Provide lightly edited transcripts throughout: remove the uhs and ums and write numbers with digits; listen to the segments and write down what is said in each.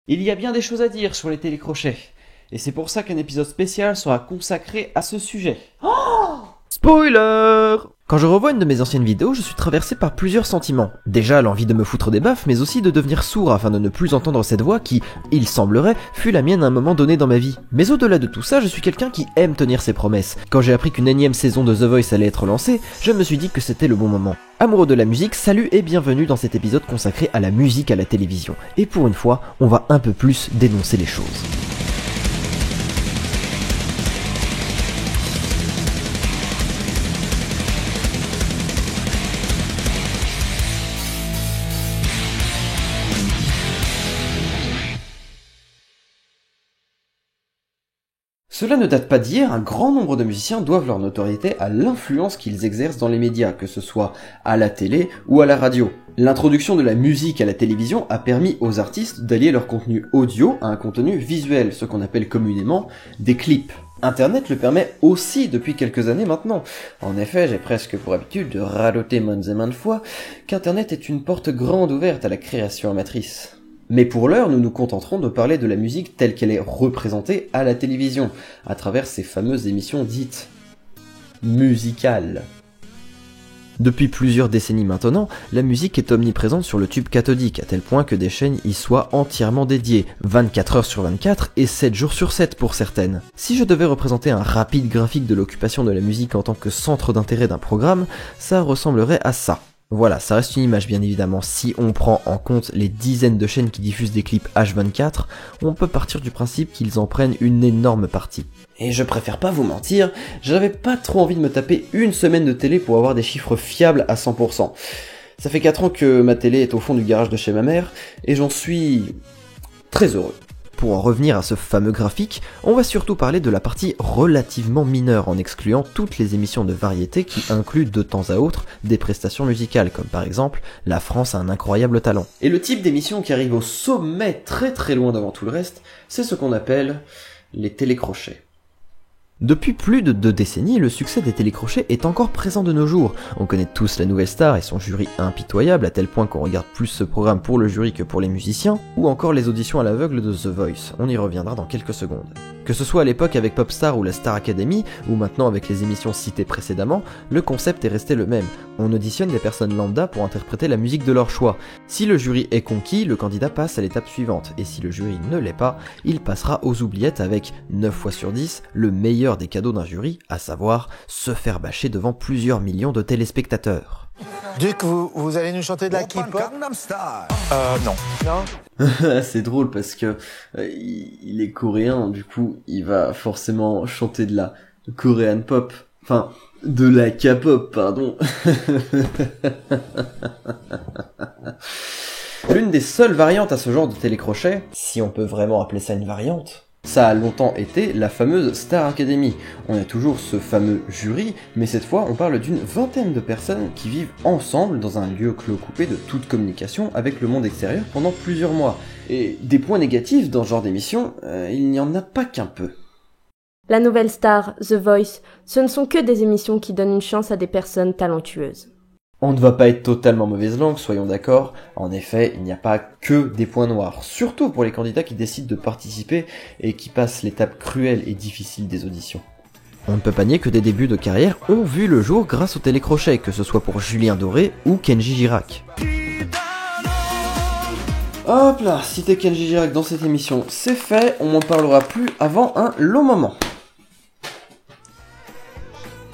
Il y a bien des choses à dire sur les télécrochets, et c'est pour ça qu'un épisode spécial sera consacré à ce sujet. Oh, spoiler! Quand je revois une de mes anciennes vidéos, je suis traversé par plusieurs sentiments. Déjà l'envie de me foutre des baffes, mais aussi de devenir sourd afin de ne plus entendre cette voix qui, il semblerait, fut la mienne à un moment donné dans ma vie. Mais au-delà de tout ça, je suis quelqu'un qui aime tenir ses promesses. Quand j'ai appris qu'une énième saison de The Voice allait être lancée, je me suis dit que c'était le bon moment. Amoureux de la musique, salut et bienvenue dans cet épisode consacré à la musique à la télévision. Et pour une fois, on va un peu plus dénoncer les choses. Cela ne date pas d'hier, un grand nombre de musiciens doivent leur notoriété à l'influence qu'ils exercent dans les médias, que ce soit à la télé ou à la radio. L'introduction de la musique à la télévision a permis aux artistes d'allier leur contenu audio à un contenu visuel, ce qu'on appelle communément des clips. Internet le permet aussi depuis quelques années maintenant. En effet, j'ai presque pour habitude de radoter maintes et maintes fois qu'Internet est une porte grande ouverte à la création amatrice. Mais pour l'heure, nous nous contenterons de parler de la musique telle qu'elle est représentée à la télévision, à travers ces fameuses émissions dites musicales. Depuis plusieurs décennies maintenant, la musique est omniprésente sur le tube cathodique, à tel point que des chaînes y soient entièrement dédiées, 24 heures sur 24 et 7 jours sur 7 pour certaines. Si je devais représenter un rapide graphique de l'occupation de la musique en tant que centre d'intérêt d'un programme, ça ressemblerait à ça. Voilà, ça reste une image bien évidemment. Si on prend en compte les dizaines de chaînes qui diffusent des clips H24, on peut partir du principe qu'ils en prennent une énorme partie. Et je préfère pas vous mentir, j'avais pas trop envie de me taper une semaine de télé pour avoir des chiffres fiables à 100%. Ça fait 4 ans que ma télé est au fond du garage de chez ma mère, et j'en suis très heureux. Pour en revenir à ce fameux graphique, on va surtout parler de la partie relativement mineure en excluant toutes les émissions de variété qui incluent de temps à autre des prestations musicales, comme par exemple La France a un incroyable talent. Et le type d'émission qui arrive au sommet très loin devant tout le reste, c'est ce qu'on appelle les télécrochets. Depuis plus de 2 décennies, le succès des télécrochets est encore présent de nos jours. On connaît tous la Nouvelle Star et son jury impitoyable à tel point qu'on regarde plus ce programme pour le jury que pour les musiciens, ou encore les auditions à l'aveugle de The Voice, on y reviendra dans quelques secondes. Que ce soit à l'époque avec Popstar ou la Star Academy, ou maintenant avec les émissions citées précédemment, le concept est resté le même. On auditionne des personnes lambda pour interpréter la musique de leur choix. Si le jury est conquis, le candidat passe à l'étape suivante, et si le jury ne l'est pas, il passera aux oubliettes avec, 9 fois sur 10, le meilleur des cadeaux d'un jury, à savoir se faire bâcher devant plusieurs millions de téléspectateurs. Duc, vous allez nous chanter de la K-pop? Non. Non? C'est drôle parce que il est coréen, du coup il va forcément chanter de la Korean pop, enfin de la K-pop, pardon. L'une des seules variantes à ce genre de télécrochet, si on peut vraiment appeler ça une variante, ça a longtemps été la fameuse Star Academy. On a toujours ce fameux jury, mais cette fois on parle d'une vingtaine de personnes qui vivent ensemble dans un lieu clos coupé de toute communication avec le monde extérieur pendant plusieurs mois. Et des points négatifs dans ce genre d'émission, il n'y en a pas qu'un peu. La Nouvelle Star, The Voice, ce ne sont que des émissions qui donnent une chance à des personnes talentueuses. On ne va pas être totalement mauvaise langue, soyons d'accord. En effet, il n'y a pas que des points noirs, surtout pour les candidats qui décident de participer et qui passent l'étape cruelle et difficile des auditions. On ne peut pas nier que des débuts de carrière ont vu le jour grâce au télécrochet, que ce soit pour Julien Doré ou Kenji Girac. Hop là, citer Kenji Girac dans cette émission, c'est fait, on m'en parlera plus avant un long moment.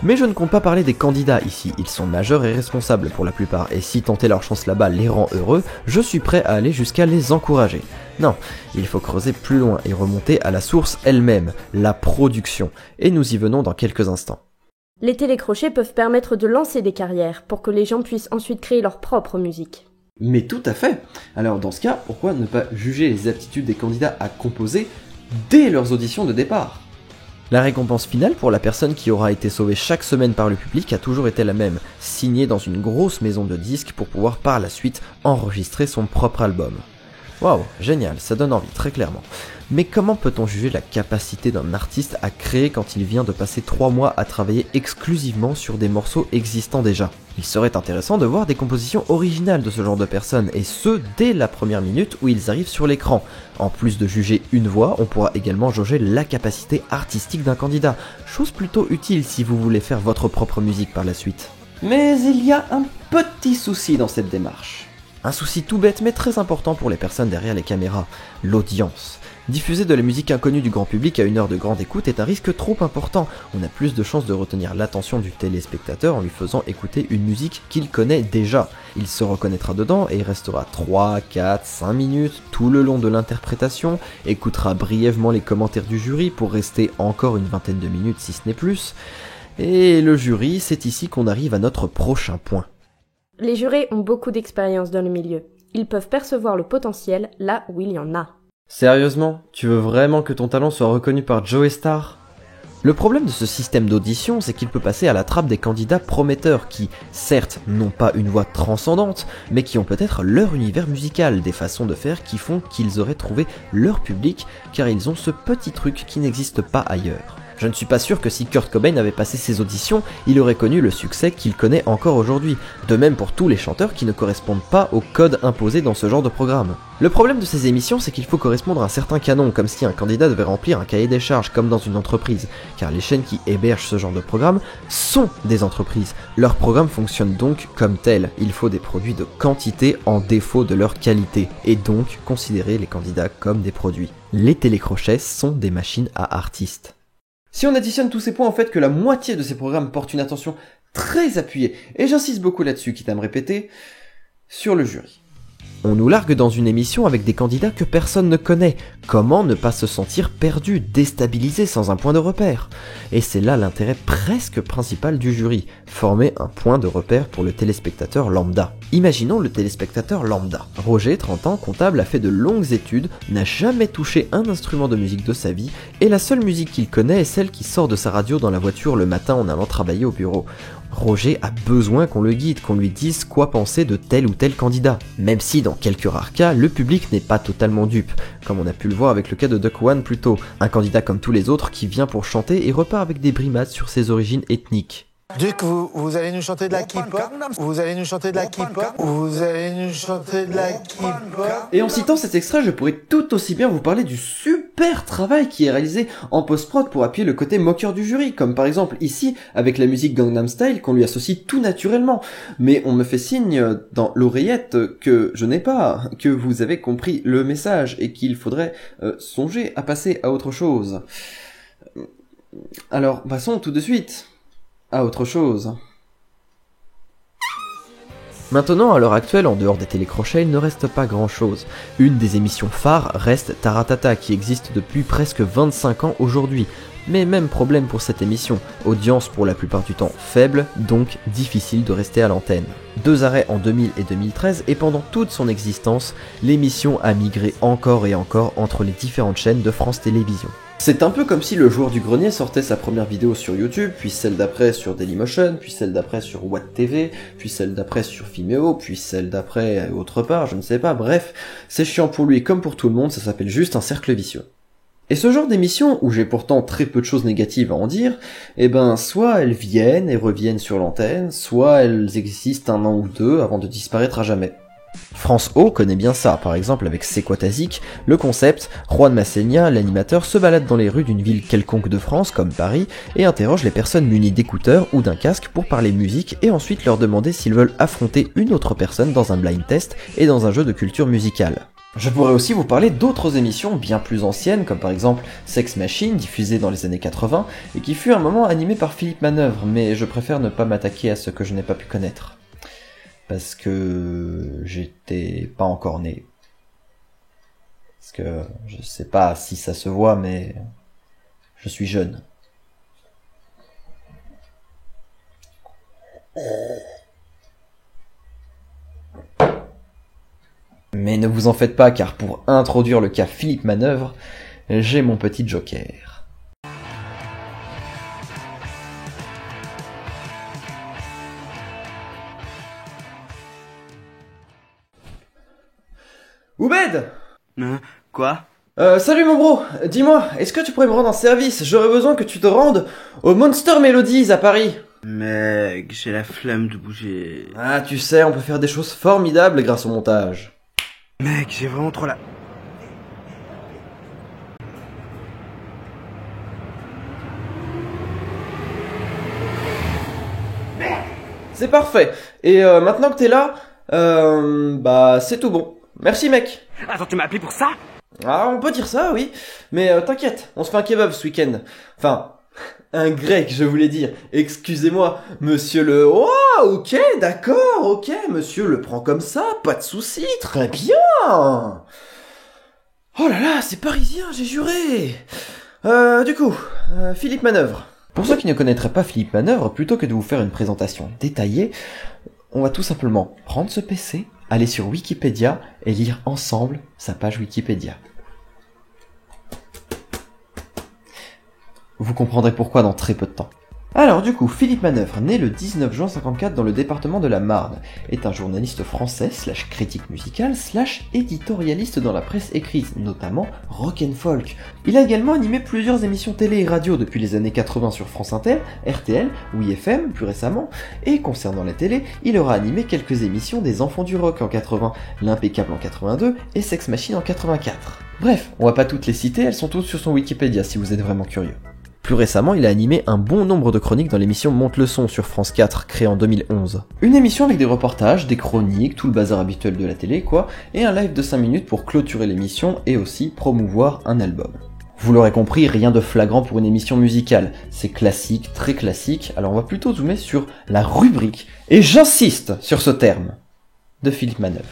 Mais je ne compte pas parler des candidats ici, ils sont majeurs et responsables pour la plupart, et si tenter leur chance là-bas les rend heureux, je suis prêt à aller jusqu'à les encourager. Non, il faut creuser plus loin et remonter à la source elle-même, la production, et nous y venons dans quelques instants. Les télécrochets peuvent permettre de lancer des carrières pour que les gens puissent ensuite créer leur propre musique. Mais tout à fait. Alors dans ce cas, pourquoi ne pas juger les aptitudes des candidats à composer dès leurs auditions de départ ? La récompense finale pour la personne qui aura été sauvée chaque semaine par le public a toujours été la même, signée dans une grosse maison de disques pour pouvoir par la suite enregistrer son propre album. Waouh, génial, ça donne envie, très clairement. Mais comment peut-on juger la capacité d'un artiste à créer quand il vient de passer 3 mois à travailler exclusivement sur des morceaux existants déjà ? Il serait intéressant de voir des compositions originales de ce genre de personnes, et ce, dès la première minute où ils arrivent sur l'écran. En plus de juger une voix, on pourra également jauger la capacité artistique d'un candidat, chose plutôt utile si vous voulez faire votre propre musique par la suite. Mais il y a un petit souci dans cette démarche. Un souci tout bête mais très important pour les personnes derrière les caméras, l'audience. Diffuser de la musique inconnue du grand public à une heure de grande écoute est un risque trop important. On a plus de chances de retenir l'attention du téléspectateur en lui faisant écouter une musique qu'il connaît déjà. Il se reconnaîtra dedans et il restera 3, 4, 5 minutes tout le long de l'interprétation, écoutera brièvement les commentaires du jury pour rester encore une vingtaine de minutes si ce n'est plus. Et le jury, c'est ici qu'on arrive à notre prochain point. Les jurés ont beaucoup d'expérience dans le milieu. Ils peuvent percevoir le potentiel là où il y en a. Sérieusement, tu veux vraiment que ton talent soit reconnu par Joey Starr ? Le problème de ce système d'audition, c'est qu'il peut passer à la trappe des candidats prometteurs qui, certes, n'ont pas une voix transcendante, mais qui ont peut-être leur univers musical, des façons de faire qui font qu'ils auraient trouvé leur public, car ils ont ce petit truc qui n'existe pas ailleurs. Je ne suis pas sûr que si Kurt Cobain avait passé ses auditions, il aurait connu le succès qu'il connaît encore aujourd'hui. De même pour tous les chanteurs qui ne correspondent pas au code imposé dans ce genre de programme. Le problème de ces émissions, c'est qu'il faut correspondre à un certain canon, comme si un candidat devait remplir un cahier des charges, comme dans une entreprise. Car les chaînes qui hébergent ce genre de programme sont des entreprises. Leur programme fonctionne donc comme tel. Il faut des produits de quantité en défaut de leur qualité, et donc considérer les candidats comme des produits. Les télécrochets sont des machines à artistes. Si on additionne tous ces points, en fait que la moitié de ces programmes portent une attention très appuyée, et j'insiste beaucoup là-dessus, quitte à me répéter, sur le jury. On nous largue dans une émission avec des candidats que personne ne connaît. Comment ne pas se sentir perdu, déstabilisé sans un point de repère ? Et c'est là l'intérêt presque principal du jury, former un point de repère pour le téléspectateur lambda. Imaginons le téléspectateur lambda. Roger, 30 ans, comptable, a fait de longues études, n'a jamais touché un instrument de musique de sa vie, et la seule musique qu'il connaît est celle qui sort de sa radio dans la voiture le matin en allant travailler au bureau. Roger a besoin qu'on le guide, qu'on lui dise quoi penser de tel ou tel candidat. Même si dans quelques rares cas, le public n'est pas totalement dupe, comme on a pu le voir avec le cas de Duck One plus tôt, un candidat comme tous les autres qui vient pour chanter et repart avec des brimades sur ses origines ethniques. Duc, vous allez nous chanter de la K-pop ? Vous allez nous chanter de la K-pop ? Vous allez nous chanter de la K-pop ? Et en citant cet extrait, je pourrais tout aussi bien vous parler du super travail qui est réalisé en post-prod pour appuyer le côté moqueur du jury, comme par exemple ici, avec la musique Gangnam Style qu'on lui associe tout naturellement. Mais on me fait signe dans l'oreillette que je n'ai pas, que vous avez compris le message et qu'il faudrait songer à passer à autre chose. Alors, passons tout de suite à autre chose. Maintenant, à l'heure actuelle, en dehors des télécrochets, il ne reste pas grand-chose. Une des émissions phares reste Taratata, qui existe depuis presque 25 ans aujourd'hui. Mais même problème pour cette émission, audience pour la plupart du temps faible, donc difficile de rester à l'antenne. 2 arrêts en 2000 et 2013, et pendant toute son existence, l'émission a migré encore et encore entre les différentes chaînes de France Télévisions. C'est un peu comme si le joueur du grenier sortait sa première vidéo sur YouTube, puis celle d'après sur Dailymotion, puis celle d'après sur Watt TV, puis celle d'après sur Vimeo, puis celle d'après autre part, je ne sais pas, bref, c'est chiant pour lui comme pour tout le monde, ça s'appelle juste un cercle vicieux. Et ce genre d'émission, où j'ai pourtant très peu de choses négatives à en dire, eh ben, soit elles viennent et reviennent sur l'antenne, soit elles existent 1 an ou 2 avant de disparaître à jamais. France O connaît bien ça, par exemple avec C'est quoi ta zik, le concept, Juan Massénia, l'animateur, se balade dans les rues d'une ville quelconque de France, comme Paris, et interroge les personnes munies d'écouteurs ou d'un casque pour parler musique et ensuite leur demander s'ils veulent affronter une autre personne dans un blind test et dans un jeu de culture musicale. Je pourrais aussi vous parler d'autres émissions bien plus anciennes, comme par exemple Sex Machine, diffusée dans les années 80, et qui fut un moment animée par Philippe Manœuvre, mais je préfère ne pas m'attaquer à ce que je n'ai pas pu connaître. Parce que j'étais pas encore né. Parce que je sais pas si ça se voit, mais je suis jeune. Mais ne vous en faites pas, car pour introduire le cas Philippe Manœuvre, j'ai mon petit joker. Oubed! Quoi? Salut mon bro, dis-moi, est-ce que tu pourrais me rendre un service? J'aurais besoin que tu te rendes au Monster Melodies à Paris. Mec, j'ai la flemme de bouger. Ah, tu sais, on peut faire des choses formidables grâce au montage. Mec, j'ai vraiment trop la... C'est parfait. Et maintenant que t'es là, c'est tout bon. Merci mec. Attends, tu m'as appelé pour ça? Ah, on peut dire ça, oui. Mais t'inquiète, on se fait un kebab ce week-end. Enfin, un grec, je voulais dire. Excusez-moi, monsieur le... Oh, ok, d'accord, ok, monsieur le prend comme ça, pas de souci, très bien. Oh là là, c'est parisien, j'ai juré. Du coup, Philippe Manœuvre. Pour ceux qui ne connaîtraient pas Philippe Manœuvre, plutôt que de vous faire une présentation détaillée, on va tout simplement prendre ce PC, aller sur Wikipédia et lire ensemble sa page Wikipédia. Vous comprendrez pourquoi dans très peu de temps. Alors du coup, Philippe Manœuvre, né le 19 juin 54 dans le département de la Marne, est un journaliste français / critique musical / éditorialiste dans la presse écrite, notamment rock and folk. Il a également animé plusieurs émissions télé et radio depuis les années 80 sur France Inter, RTL, WeFM plus récemment, et concernant la télé, il aura animé quelques émissions des Enfants du Rock en 80, L'Impeccable en 82 et Sex Machine en 84. Bref, on va pas toutes les citer, elles sont toutes sur son Wikipédia si vous êtes vraiment curieux. Plus récemment, il a animé un bon nombre de chroniques dans l'émission Monte le son sur France 4, créée en 2011. Une émission avec des reportages, des chroniques, tout le bazar habituel de la télé quoi, et un live de 5 minutes pour clôturer l'émission et aussi promouvoir un album. Vous l'aurez compris, rien de flagrant pour une émission musicale. C'est classique, très classique, alors on va plutôt zoomer sur la rubrique, et j'insiste sur ce terme, de Philippe Manœuvre.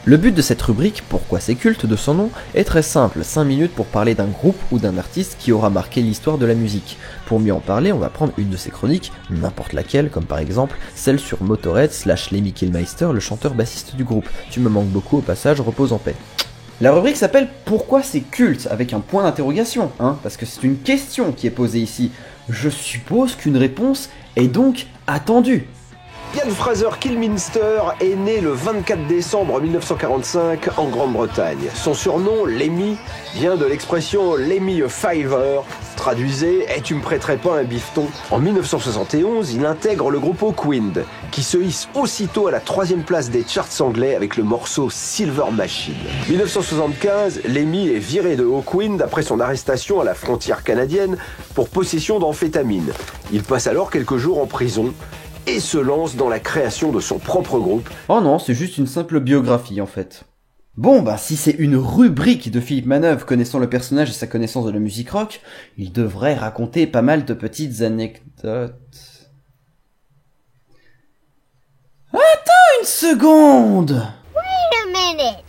Le but de cette rubrique, pourquoi c'est culte de son nom, est très simple, 5 minutes pour parler d'un groupe ou d'un artiste qui aura marqué l'histoire de la musique. Pour mieux en parler, on va prendre une de ses chroniques, n'importe laquelle, comme par exemple celle sur Motorhead / Lemmy Kilmister, le chanteur-bassiste du groupe. Tu me manques beaucoup au passage, repose en paix. La rubrique s'appelle « Pourquoi c'est culte ?» avec un point d'interrogation, parce que c'est une question qui est posée ici. Je suppose qu'une réponse est donc attendue. Ian Fraser Kilminster est né le 24 décembre 1945 en Grande-Bretagne. Son surnom, Lemmy, vient de l'expression Lemmy a Fiver. Traduisez, « tu me prêterais pas un bifton ?» En 1971, il intègre le groupe Hawkwind, qui se hisse aussitôt à la 3e place des charts anglais avec le morceau Silver Machine. 1975, Lemmy est viré de Hawkwind après son arrestation à la frontière canadienne pour possession d'amphétamine. Il passe alors quelques jours en prison et se lance dans la création de son propre groupe. Oh non, c'est juste une simple biographie en fait. Bon, si c'est une rubrique de Philippe Manœuvre connaissant le personnage et sa connaissance de la musique rock, il devrait raconter pas mal de petites anecdotes. Attends une seconde! Wait a minute!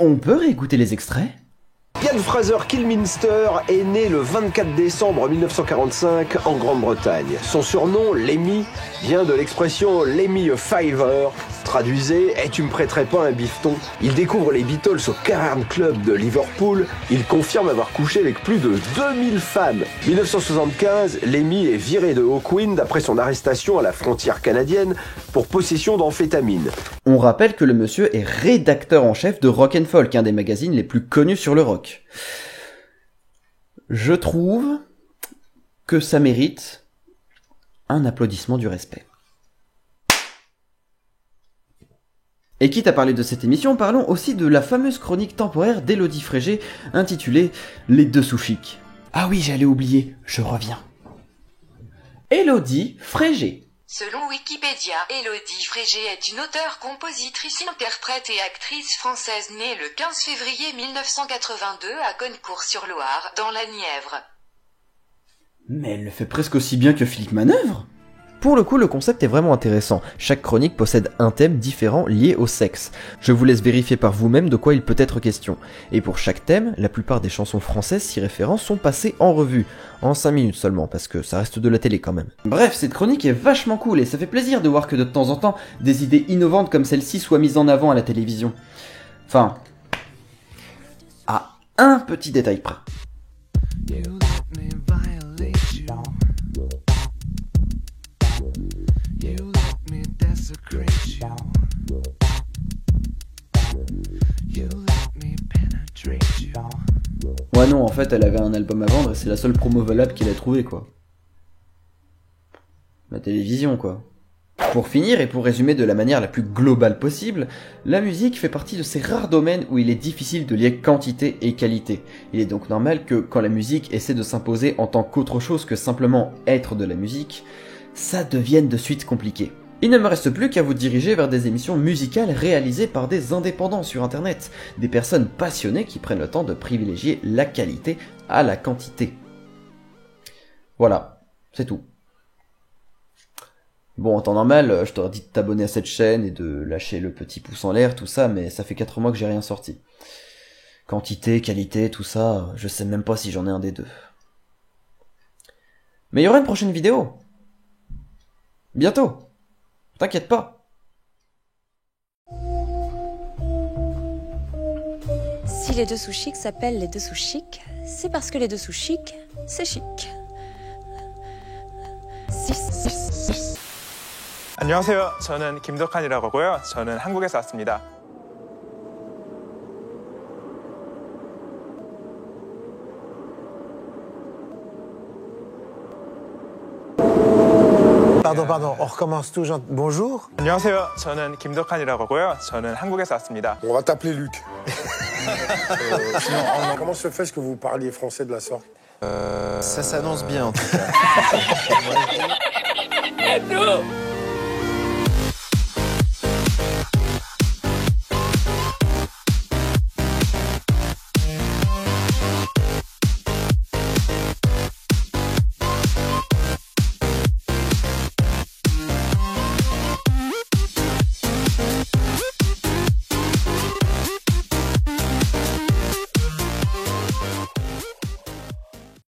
On peut réécouter les extraits? Ian Fraser Kilminster est né le 24 décembre 1945 en Grande-Bretagne. Son surnom, Lemmy, vient de l'expression Lemmy a Fiver. Traduisez, « tu me prêterais pas un bifton ?» Il découvre les Beatles au Cavern Club de Liverpool. Il confirme avoir couché avec plus de 2000 femmes. 1975, Lemmy est viré de Hawkwind après son arrestation à la frontière canadienne pour possession d'amphétamine. On rappelle que le monsieur est rédacteur en chef de Rock & Folk, un des magazines les plus connus sur le rock. Je trouve que ça mérite un applaudissement du respect. Et quitte à parler de cette émission, parlons aussi de la fameuse chronique temporaire d'Élodie Frégé intitulée « Les Dessous chics ». Ah oui, j'allais oublier, je reviens. Élodie Frégé. Selon Wikipédia, Élodie Frégé est une auteure, compositrice, interprète et actrice française née le 15 février 1982 à Concours-sur-Loire, dans la Nièvre. Mais elle le fait presque aussi bien que Philippe Manœuvre. Pour le coup, le concept est vraiment intéressant. Chaque chronique possède un thème différent lié au sexe. Je vous laisse vérifier par vous-même de quoi il peut être question. Et pour chaque thème, la plupart des chansons françaises s'y référant sont passées en revue. En 5 minutes seulement, parce que ça reste de la télé quand même. Bref, cette chronique est vachement cool et ça fait plaisir de voir que de temps en temps, des idées innovantes comme celle-ci soient mises en avant à la télévision. Enfin, à un petit détail près. You let me Ouais non, en fait elle avait un album à vendre et c'est la seule promo valable qu'elle a trouvée quoi. La télévision quoi. Pour finir et pour résumer de la manière la plus globale possible, la musique fait partie de ces rares domaines où il est difficile de lier quantité et qualité. Il est donc normal que quand la musique essaie de s'imposer en tant qu'autre chose que simplement être de la musique, ça devienne de suite compliqué. Il ne me reste plus qu'à vous diriger vers des émissions musicales réalisées par des indépendants sur internet, des personnes passionnées qui prennent le temps de privilégier la qualité à la quantité. Voilà, c'est tout. Bon, en temps normal, je t'aurais dit de t'abonner à cette chaîne et de lâcher le petit pouce en l'air, tout ça, mais ça fait 4 mois que j'ai rien sorti. Quantité, qualité, tout ça, je sais même pas si j'en ai un des deux. Mais il y aura une prochaine vidéo. Bientôt. T'inquiète pas. Si les dessous chics s'appellent les dessous chics, c'est parce que les dessous chics, c'est chic. 안녕하세요. 저는 김덕한이라고 하고요. 저는 한국에서 왔습니다. Pardon, on recommence tout. Bonjour. 안녕하세요. 저는 김덕한이라고 하고요. 저는 한국에서 왔습니다. On va t'appeler Luc. Sinon, comment se fait-ce que vous parliez français de la sorte Ça s'annonce bien en tout cas.